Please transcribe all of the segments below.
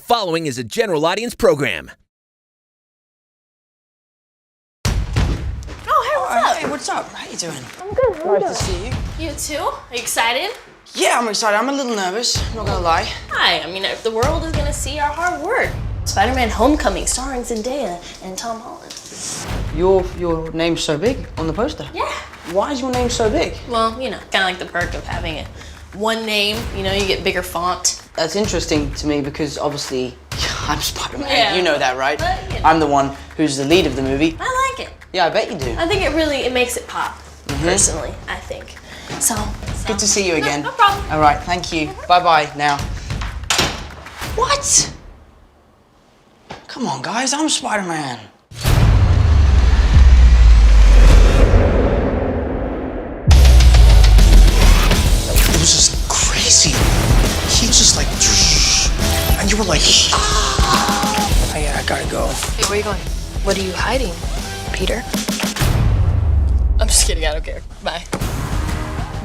following is a general audience program. Oh, hey, what's up? Hey, what's up? How you doing? I'm good. Nice to see you. You too? Are you excited? Yeah, I'm excited. I'm a little nervous, not gonna lie. Hi. I mean, if the world is gonna see our hard work. Spider-Man Homecoming, starring Zendaya and Tom Holland. Your name's so big on the poster. Yeah. Why is your name so big? Well, you know, kind of like the perk of having it. One name, you know, you get bigger font. That's interesting to me because obviously I'm Spider-Man. Yeah. You know that, right? But, you know. I'm the one who's the lead of the movie. I like it. Yeah, I bet you do. I think it makes it pop, personally, I think. So Good to see you again. No problem. All right, thank you. Bye-bye now. What? Come on, guys, I'm Spider-Man. It was just crazy. He was just like, and you were like, ah. I gotta go. Hey, where are you going? What are you hiding, Peter? I'm just kidding, I don't care. Bye.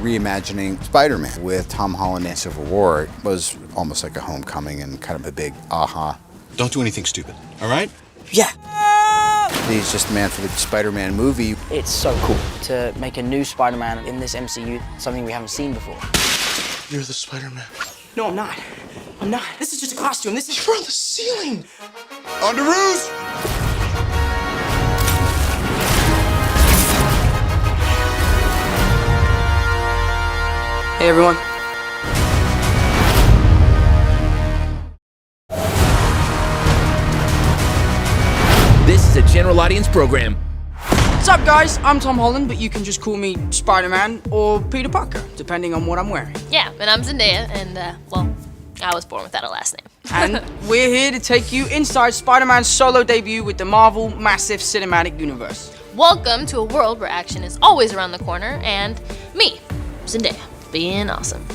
Reimagining Spider-Man with Tom Holland and Civil War was almost like a homecoming and kind of a big aha. Don't do anything stupid, all right? Yeah. He's just the man for the Spider-Man movie. It's so cool to make a new Spider-Man in this MCU, something we haven't seen before. You're the Spider-Man. No, I'm not. I'm not. This is just a costume. This is... You're on the ceiling. On the roof! Hey, everyone. This is a general audience program. What's up, guys? I'm Tom Holland, but you can just call me Spider-Man or Peter Parker, depending on what I'm wearing. Yeah, and I'm Zendaya, and, well, I was born without a last name. And we're here to take you inside Spider-Man's solo debut with the Marvel Massive Cinematic Universe. Welcome to a world where action is always around the corner, and me, Zendaya, being awesome.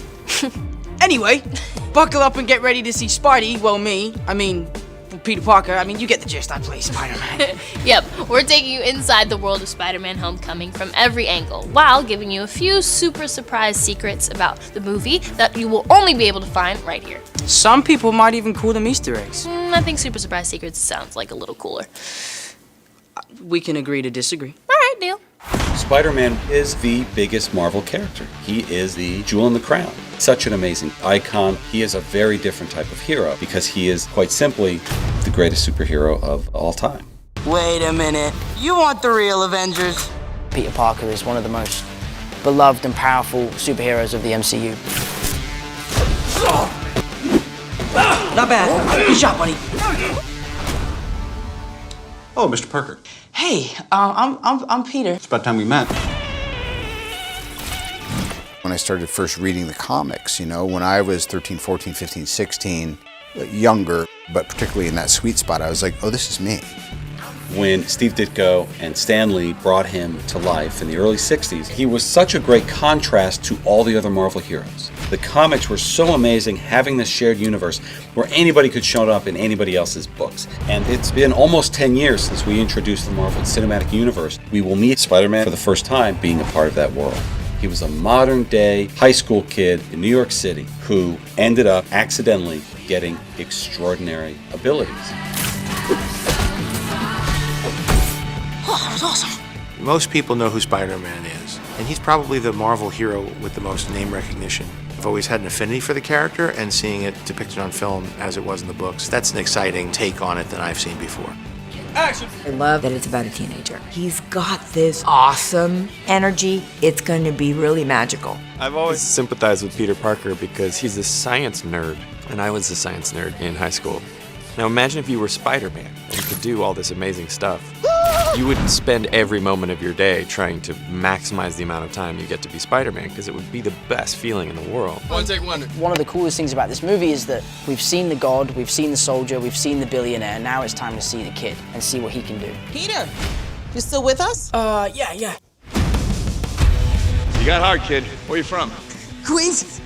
Anyway, buckle up and get ready to see Spidey, Peter Parker. You get the gist. I play Spider-Man. Yep, we're taking you inside the world of Spider-Man Homecoming from every angle, while giving you a few super surprise secrets about the movie that you will only be able to find right here. Some people might even call them Easter eggs. I think super surprise secrets sounds like a little cooler. We can agree to disagree. All right, deal. Spider-Man is the biggest Marvel character. He is the jewel in the crown. Such an amazing icon. He is a very different type of hero because he is quite simply the greatest superhero of all time. Wait a minute. You want the real Avengers? Peter Parker is one of the most beloved and powerful superheroes of the MCU. Not bad. Good shot, buddy. Oh, Mr. Parker. Hey, I'm Peter. It's about time we met. When I started first reading the comics, when I was 13, 14, 15, 16, younger, but particularly in that sweet spot, I was like, oh, this is me. When Steve Ditko and Stan Lee brought him to life in the early 60s, he was such a great contrast to all the other Marvel heroes. The comics were so amazing, having this shared universe where anybody could show up in anybody else's books. And it's been almost 10 years since we introduced the Marvel Cinematic Universe. We will meet Spider-Man for the first time being a part of that world. He was a modern-day high school kid in New York City who ended up accidentally getting extraordinary abilities. Oh, that was awesome. Most people know who Spider-Man is, and he's probably the Marvel hero with the most name recognition. I've always had an affinity for the character, and seeing it depicted on film as it was in the books, that's an exciting take on it than I've seen before. Action! I love that it's about a teenager. He's got this awesome energy. It's going to be really magical. I've always sympathized with Peter Parker because he's a science nerd, and I was a science nerd in high school. Now imagine if you were Spider-Man and you could do all this amazing stuff. You would spend every moment of your day trying to maximize the amount of time you get to be Spider-Man because it would be the best feeling in the world. One of the coolest things about this movie is that we've seen the God, we've seen the soldier, we've seen the billionaire. Now it's time to see the kid and see what he can do. Peter, you still with us? Yeah. You got hard, kid. Where you from? Queens.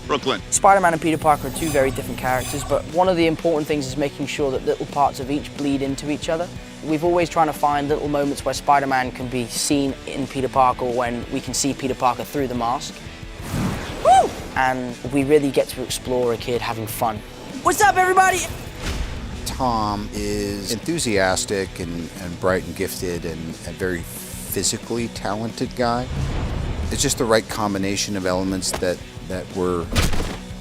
Brooklyn. Spider-Man and Peter Parker are two very different characters, but one of the important things is making sure that little parts of each bleed into each other. We've always trying to find little moments where Spider-Man can be seen in Peter Parker when we can see Peter Parker through the mask. Woo! And we really get to explore a kid having fun What's up, everybody? Tom is enthusiastic and bright and gifted and a very physically talented guy. It's just the right combination of elements that were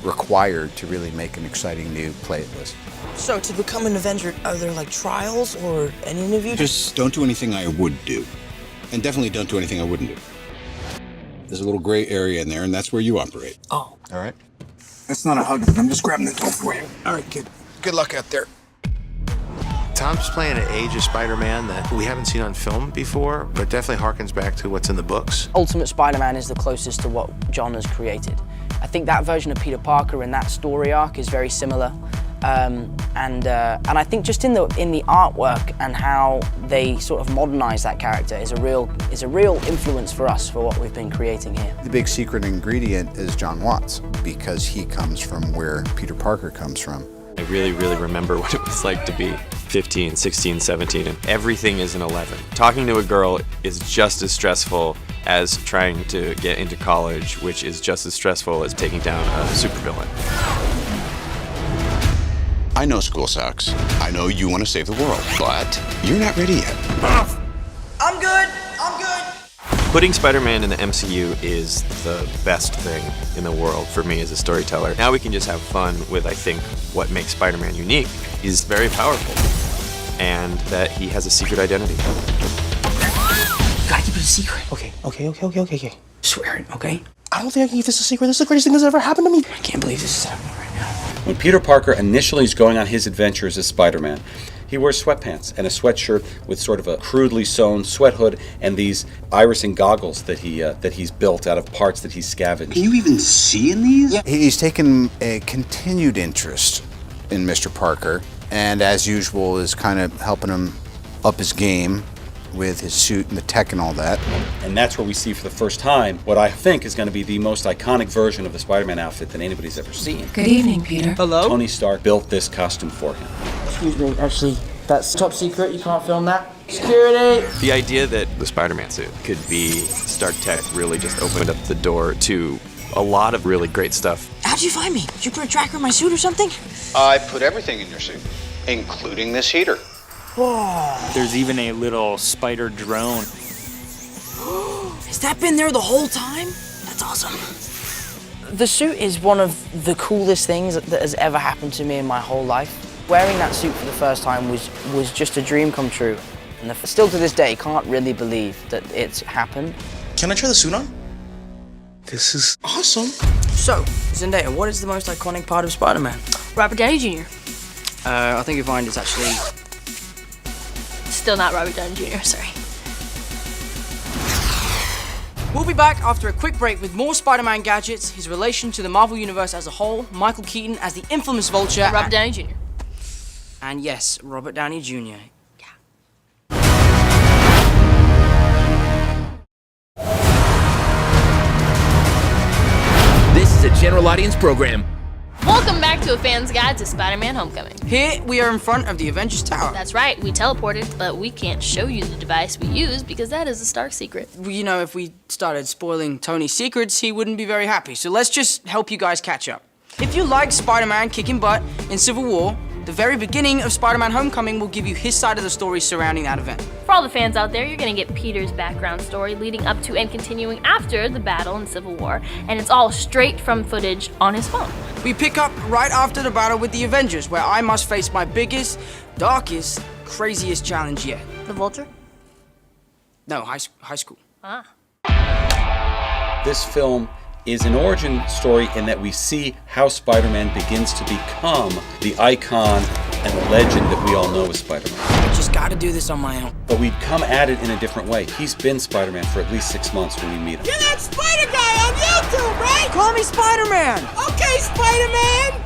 required to really make an exciting new play at list. So, to become an Avenger, are there like trials or an interview? Just don't do anything I would do. And definitely don't do anything I wouldn't do. There's a little gray area in there, and that's where you operate. Oh. All right? That's not a hug. I'm just grabbing the door for you. All right, kid. Good luck out there. Tom's playing an age of Spider-Man that we haven't seen on film before, but definitely harkens back to what's in the books. Ultimate Spider-Man is the closest to what John has created. I think that version of Peter Parker in that story arc is very similar. And I think just in the artwork and how they sort of modernize that character is a real influence for us for what we've been creating here. The big secret ingredient is John Watts, because he comes from where Peter Parker comes from. I really, really remember what it was like to be 15, 16, 17, and everything is an 11. Talking to a girl is just as stressful as trying to get into college, which is just as stressful as taking down a supervillain. I know school sucks. I know you want to save the world, but you're not ready yet. I'm good. Putting Spider-Man in the MCU is the best thing in the world for me as a storyteller. Now we can just have fun with, I think, what makes Spider-Man unique. He's very powerful, and that he has a secret identity. Gotta keep it a secret. Okay. Swear it, okay? I don't think I can keep this a secret. This is the greatest thing that's ever happened to me. I can't believe this is happening right now. When Peter Parker initially is going on his adventures as Spider-Man, he wears sweatpants and a sweatshirt with sort of a crudely sewn sweat hood and these irising goggles that he's built out of parts that he's scavenged. Can you even see in these? Yeah. He's taken a continued interest in Mr. Parker, and as usual is kind of helping him up his game with his suit and the tech and all that. And that's where we see for the first time what I think is going to be the most iconic version of the Spider-Man outfit that anybody's ever seen. Good evening, Peter. Hello? Tony Stark built this costume for him. Excuse me, actually, that's top secret. You can't film that. Security! The idea that the Spider-Man suit could be Stark Tech really just opened up the door to a lot of really great stuff. How'd you find me? Did you put a tracker in my suit or something? I put everything in your suit, including this heater. Whoa. There's even a little spider drone. Has that been there the whole time? That's awesome. The suit is one of the coolest things that has ever happened to me in my whole life. Wearing that suit for the first time was just a dream come true. And still to this day, can't really believe that it's happened. Can I try the suit on? This is awesome. So, Zendaya, what is the most iconic part of Spider-Man? Robert Downey Jr. I think you'll find it's actually... Still not Robert Downey Jr., sorry. We'll be back after a quick break with more Spider-Man gadgets, his relation to the Marvel Universe as a whole, Michael Keaton as the infamous Vulture, Robert Downey Jr. And yes, Robert Downey Jr. This is a general audience program. Welcome back to A Fan's Guide to Spider-Man Homecoming. Here we are in front of the Avengers Tower. That's right, we teleported, but we can't show you the device we use because that is a Stark secret. Well, you know, if we started spoiling Tony's secrets, he wouldn't be very happy. So let's just help you guys catch up. If you like Spider-Man kicking butt in Civil War, the very beginning of Spider-Man Homecoming will give you his side of the story surrounding that event. For all the fans out there, you're gonna get Peter's background story leading up to and continuing after the battle in Civil War, and it's all straight from footage on his phone. We pick up right after the battle with the Avengers, where I must face my biggest, darkest, craziest challenge yet. The Vulture? No, high school. Ah. This film is an origin story in that we see how Spider-Man begins to become the icon and the legend that we all know as Spider-Man. I just gotta do this on my own. But we've come at it in a different way. He's been Spider-Man for at least 6 months when we meet him. You're that Spider guy on YouTube, right? Call me Spider-Man! Okay, Spider-Man!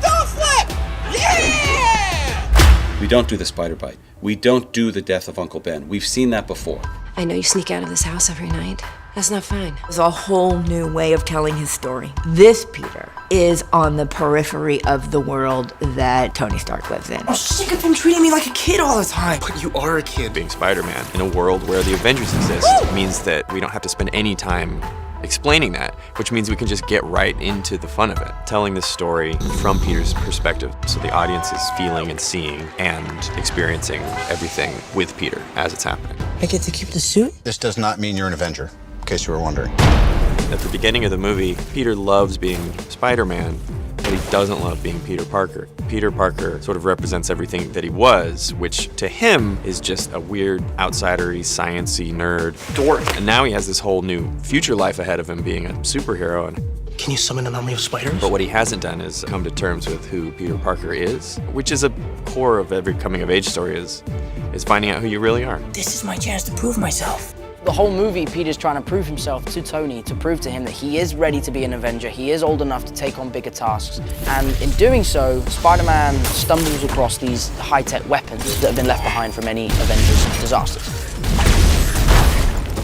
Don't flip! Yeah! We don't do the spider bite. We don't do the death of Uncle Ben. We've seen that before. I know you sneak out of this house every night. That's not fine. There's a whole new way of telling his story. This Peter is on the periphery of the world that Tony Stark lives in. I'm sick of him treating me like a kid all the time. But you are a kid. Being Spider-Man in a world where the Avengers exist means that we don't have to spend any time explaining that, which means we can just get right into the fun of it, telling this story from Peter's perspective, so the audience is feeling and seeing and experiencing everything with Peter as it's happening. I get to keep the suit? This does not mean you're an Avenger, in case you were wondering. At the beginning of the movie, Peter loves being Spider-Man, but he doesn't love being Peter Parker. Peter Parker sort of represents everything that he was, which to him is just a weird, outsider-y, science-y nerd dork. And now he has this whole new future life ahead of him being a superhero. And Can you summon an army of spiders? but what he hasn't done is come to terms with who Peter Parker is, which is a core of every coming-of-age story is finding out who you really are. This is my chance to prove myself. The whole movie, Peter's trying to prove himself to Tony, to prove to him that he is ready to be an Avenger, he is old enough to take on bigger tasks. And in doing so, Spider-Man stumbles across these high-tech weapons that have been left behind from any Avengers disasters.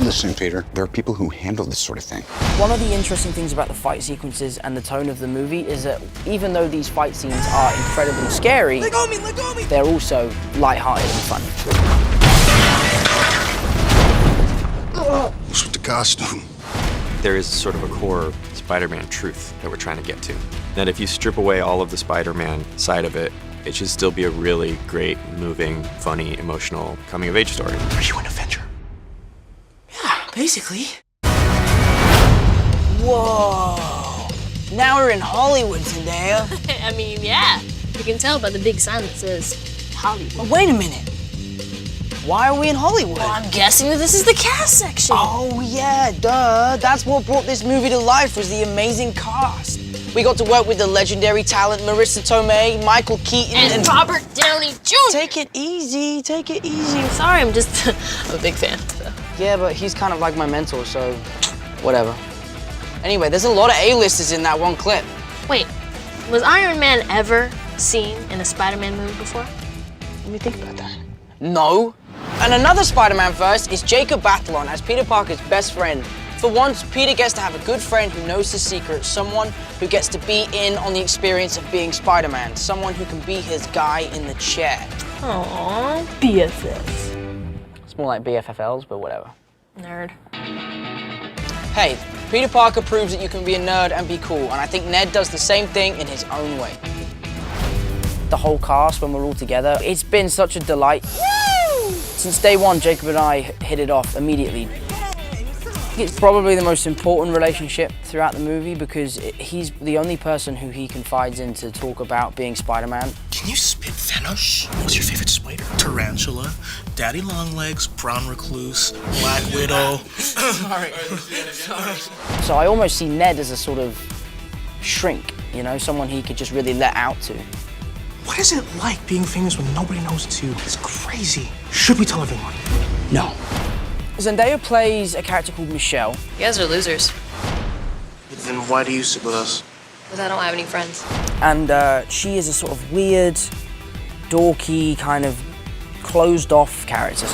Listen, Peter, there are people who handle this sort of thing. One of the interesting things about the fight sequences and the tone of the movie is that even though these fight scenes are incredibly scary, Let go of me! they're also light-hearted and fun. What's with the costume? There is sort of a core Spider-Man truth that we're trying to get to. That if you strip away all of the Spider-Man side of it, it should still be a really great, moving, funny, emotional coming-of-age story. Are you an Avenger? Yeah, basically. Whoa! Now we're in Hollywood, Zendaya. I mean, yeah. You can tell by the big sign that says Hollywood. But wait a minute. Why are we in Hollywood? Well, I'm guessing that this is the cast section. Oh yeah, duh. That's what brought this movie to life, was the amazing cast. We got to work with the legendary talent Marissa Tomei, Michael Keaton, and Robert Downey Jr. Take it easy, take it easy. Sorry, I'm a big fan. So. Yeah, but he's kind of like my mentor, so whatever. Anyway, there's a lot of A-listers in that one clip. Wait, was Iron Man ever seen in a Spider-Man movie before? Let me think about that. No. And another Spider-Man first is Jacob Batalon as Peter Parker's best friend. For once, Peter gets to have a good friend who knows his secret, someone who gets to be in on the experience of being Spider-Man, someone who can be his guy in the chair. Aww, BFFs. It's more like BFFLs, but whatever. Nerd. Hey, Peter Parker proves that you can be a nerd and be cool, and I think Ned does the same thing in his own way. The whole cast, when we're all together, it's been such a delight. Since day one, Jacob and I hit it off immediately. It's probably the most important relationship throughout the movie because he's the only person who he confides in to talk about being Spider-Man. Can you spit venom? What's your favorite spider? Tarantula, daddy longlegs, brown recluse, black widow. Sorry. So I almost see Ned as a sort of shrink, you know, someone he could just really let out to. What is it like being famous when nobody knows it's you? It's crazy. Should we tell everyone? No. Zendaya plays a character called Michelle. You guys are losers. Then why do you sit with us? Because I don't have any friends. And she is a sort of weird, dorky, kind of closed-off character.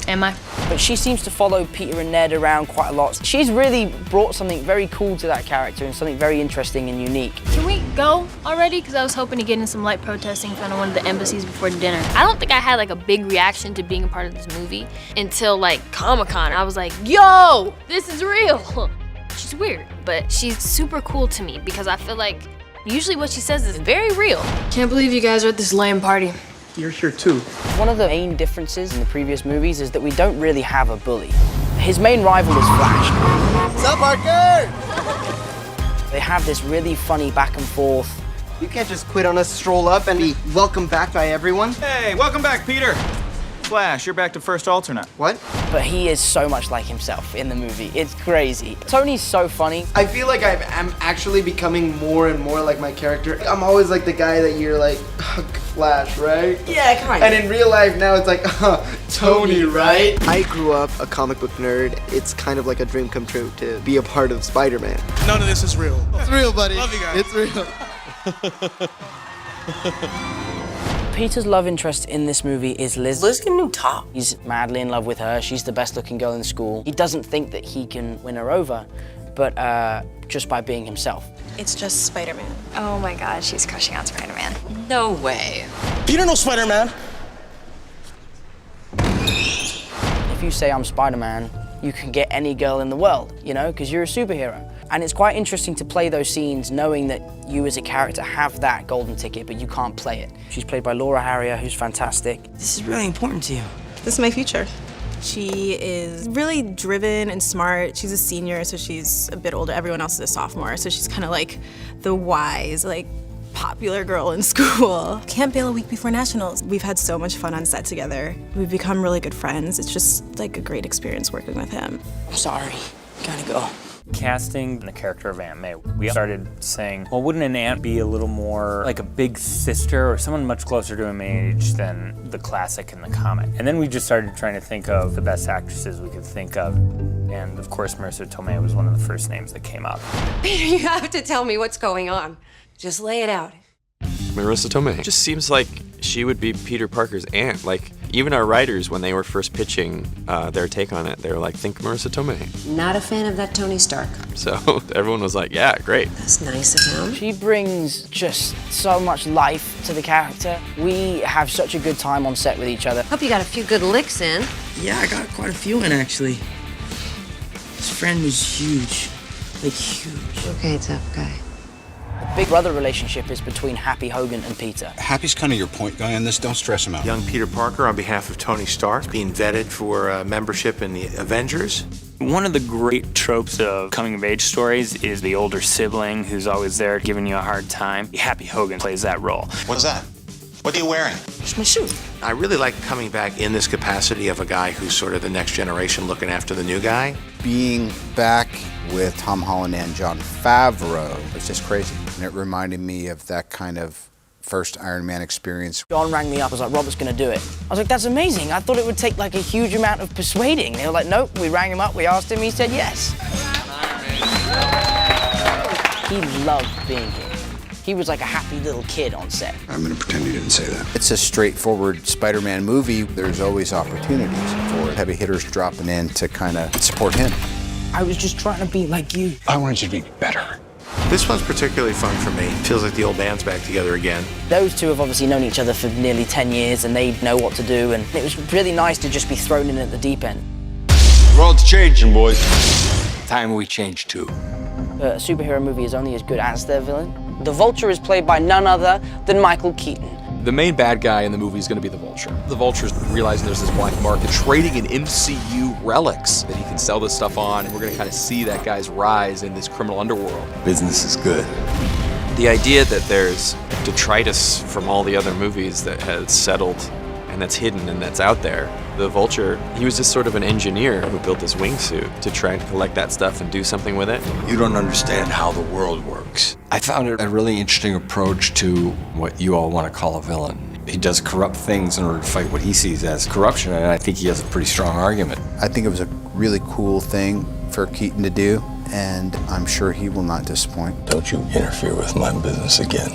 Am I? But she seems to follow Peter and Ned around quite a lot. She's really brought something very cool to that character and something very interesting and unique. Can we go already? Because I was hoping to get in some light protesting in front of one of the embassies before dinner. I don't think I had like a big reaction to being a part of this movie until like Comic-Con. I was like, yo, this is real. She's weird, but she's super cool to me because I feel like usually what she says is very real. Can't believe you guys are at this lame party. You're here too. One of the main differences in the previous movies is that we don't really have a bully. His main rival is Flash. What's up, Parker? They have this really funny back and forth. You can't just quit on us, stroll up, and be welcomed back by everyone. Hey, welcome back, Peter. Flash, you're back to first alternate. What? But he is so much like himself in the movie. It's crazy. Tony's so funny. I feel like I'm actually becoming more and more like my character. I'm always like the guy that you're like, Flash, right? Yeah, kind of. And in real life now it's like, Tony, right? I grew up a comic book nerd. It's kind of like a dream come true to be a part of Spider-Man. None of this is real. It's real, buddy. Love you guys. It's real. Peter's love interest in this movie is Liz. Liz get a new top. He's madly in love with her. She's the best looking girl in school. He doesn't think that he can win her over, but just by being himself. It's just Spider-Man. Oh my god, she's crushing on Spider-Man. No way. Peter knows Spider-Man. If you say I'm Spider-Man, you can get any girl in the world, you know, because you're a superhero. And it's quite interesting to play those scenes knowing that you as a character have that golden ticket, but you can't play it. She's played by Laura Harrier, who's fantastic. This is really important to you. This is my future. She is really driven and smart. She's a senior, so she's a bit older. Everyone else is a sophomore, so she's kind of like the wise, like, popular girl in school. Can't bail a week before nationals. We've had so much fun on set together. We've become really good friends. It's just like a great experience working with him. I'm sorry, gotta go. Casting the character of Aunt May, we started saying, well, wouldn't an aunt be a little more like a big sister or someone much closer to him age than the classic in the comic? And then we just started trying to think of the best actresses we could think of. And of course, Marissa Tomei was one of the first names that came up. Peter, you have to tell me what's going on. Just lay it out. Marissa Tomei just seems like she would be Peter Parker's aunt. Like, even our writers, when they were first pitching their take on it, they were like, think Marissa Tomei. Not a fan of that Tony Stark. So everyone was like, yeah, great. That's nice of him. She brings just so much life to the character. We have such a good time on set with each other. Hope you got a few good licks in. Yeah, I got quite a few in, actually. His friend was huge. Like, huge. Okay, tough guy. The big brother relationship is between Happy, Hogan, and Peter. Happy's kind of your point guy on this. Don't stress him out. Young Peter Parker, on behalf of Tony Stark, being vetted for membership in the Avengers. One of the great tropes of coming-of-age stories is the older sibling who's always there giving you a hard time. Happy Hogan plays that role. What's that? What are you wearing? It's my suit. I really like coming back in this capacity of a guy who's sort of the next generation looking after the new guy. Being back with Tom Holland and Jon Favreau was just crazy. And it reminded me of that kind of first Iron Man experience. John rang me up, was like, Robert's gonna do it. I was like, that's amazing. I thought it would take like a huge amount of persuading. They were like, nope, we rang him up, we asked him, he said yes. He loved being here. He was like a happy little kid on set. I'm gonna pretend you didn't say that. It's a straightforward Spider-Man movie. There's always opportunities for heavy hitters dropping in to kind of support him. I was just trying to be like you. I wanted you to be better. This one's particularly fun for me. Feels like the old band's back together again. Those two have obviously known each other for nearly 10 years and they know what to do, and it was really nice to just be thrown in at the deep end. The world's changing, boys. Time we change too. A superhero movie is only as good as their villain. The Vulture is played by none other than Michael Keaton. The main bad guy in the movie is going to be the Vulture. The Vulture's realizing there's this black market, trading in MCU relics that he can sell this stuff on, and we're going to kind of see that guy's rise in this criminal underworld. Business is good. The idea that there's detritus from all the other movies that has settled and that's hidden and that's out there. The Vulture, he was just sort of an engineer who built this wingsuit to try and collect that stuff and do something with it. You don't understand how the world works. I found it a really interesting approach to what you all want to call a villain. He does corrupt things in order to fight what he sees as corruption, and I think he has a pretty strong argument. I think it was a really cool thing for Keaton to do, and I'm sure he will not disappoint. Don't you interfere with my business again,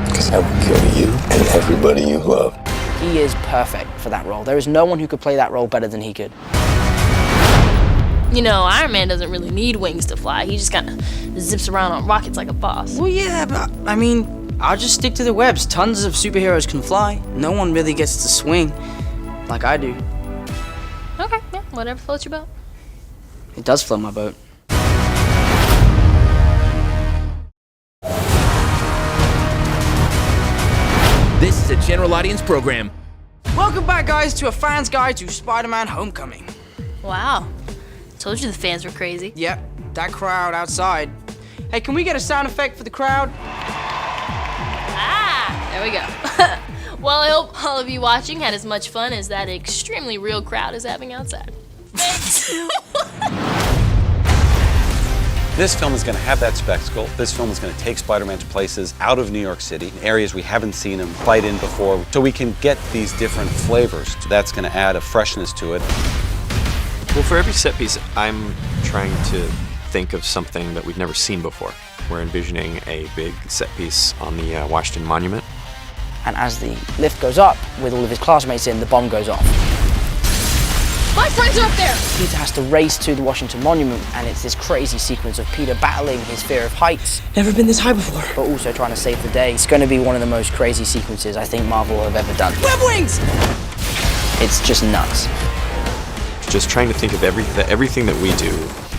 because I will kill you and everybody you love. He is perfect for that role. There is no one who could play that role better than he could. You know, Iron Man doesn't really need wings to fly. He just kind of zips around on rockets like a boss. Well, yeah, but I mean, I'll just stick to the webs. Tons of superheroes can fly. No one really gets to swing like I do. Okay, yeah, whatever floats your boat. It does float my boat. This is a general audience program. Welcome back, guys, to a fan's guide to Spider-Man Homecoming. Wow. Told you the fans were crazy. Yep, that crowd outside. Hey, can we get a sound effect for the crowd? Ah, there we go. Well, I hope all of you watching had as much fun as that extremely real crowd is having outside. Thanks. This film is going to have that spectacle. This film is going to take Spider-Man to places out of New York City, areas we haven't seen him fight in before, so we can get these different flavors. That's going to add a freshness to it. Well, for every set piece, I'm trying to think of something that we've never seen before. We're envisioning a big set piece on the Washington Monument. And as the lift goes up, with all of his classmates in, the bomb goes off. My friends are up there! Peter has to race to the Washington Monument, and it's this crazy sequence of Peter battling his fear of heights. Never been this high before. But also trying to save the day. It's going to be one of the most crazy sequences I think Marvel have ever done. Web wings! It's just nuts. Just trying to think of everything that we do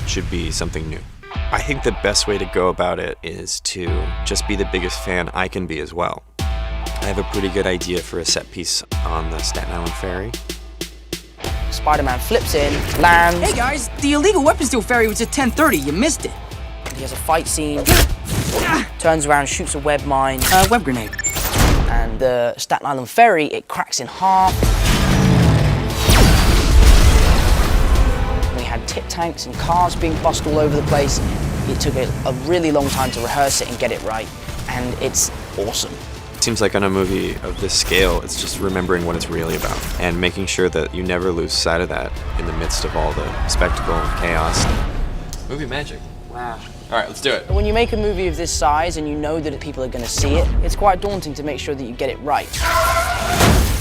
should be something new. I think the best way to go about it is to just be the biggest fan I can be as well. I have a pretty good idea for a set piece on the Staten Island ferry. Spider-Man flips in, lands. Hey guys, the illegal weapons deal ferry was at 10:30. You missed it. He has a fight scene, turns around, shoots a web mine. Web grenade. And the Staten Island ferry, it cracks in half. We had tip tanks and cars being bussed all over the place. It took a really long time to rehearse it and get it right, and it's awesome. It seems like on a movie of this scale, it's just remembering what it's really about and making sure that you never lose sight of that in the midst of all the spectacle and chaos. Movie magic. Wow. All right, let's do it. When you make a movie of this size and you know that people are going to see it, it's quite daunting to make sure that you get it right.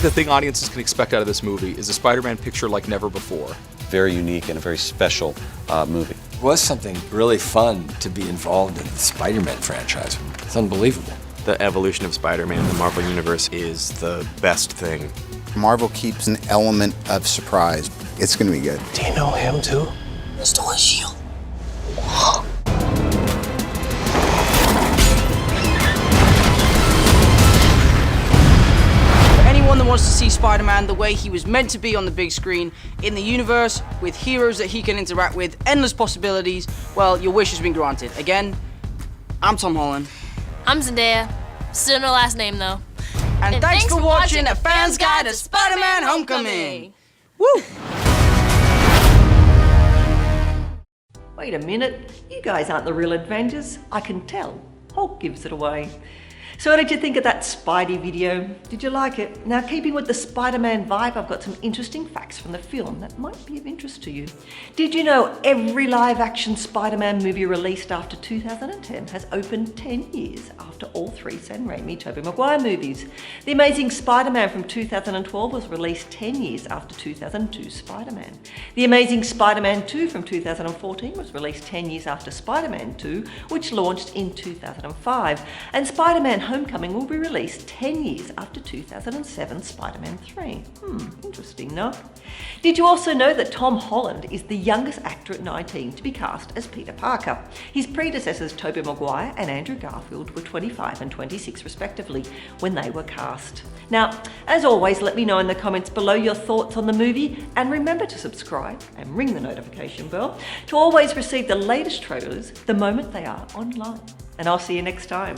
The thing audiences can expect out of this movie is a Spider-Man picture like never before. Very unique and a very special movie. It was something really fun to be involved in the Spider-Man franchise. It's unbelievable. The evolution of Spider-Man, the Marvel Universe, is the best thing. Marvel keeps an element of surprise. It's going to be good. Do you know him too? Stole his shield. For anyone that wants to see Spider-Man the way he was meant to be on the big screen, in the universe, with heroes that he can interact with, endless possibilities, well, your wish has been granted. Again, I'm Tom Holland. I'm Zendaya. Still no last name though. And thanks for watching A Fan's Guide to Spider-Man Homecoming. Woo! Wait a minute, you guys aren't the real Avengers. I can tell. Hulk gives it away. So what did you think of that Spidey video? Did you like it? Now, keeping with the Spider-Man vibe, I've got some interesting facts from the film that might be of interest to you. Did you know every live-action Spider-Man movie released after 2010 has opened 10 years after all three Sam Raimi, Tobey Maguire movies? The Amazing Spider-Man from 2012 was released 10 years after 2002's Spider-Man. The Amazing Spider-Man 2 from 2014 was released 10 years after Spider-Man 2, which launched in 2005. And Spider-Man Homecoming will be released 10 years after 2007's Spider-Man 3. Interesting, no? Did you also know that Tom Holland is the youngest actor at 19 to be cast as Peter Parker? His predecessors Tobey Maguire and Andrew Garfield were 25 and 26 respectively when they were cast. Now, as always, let me know in the comments below your thoughts on the movie, and remember to subscribe and ring the notification bell to always receive the latest trailers the moment they are online. And I'll see you next time.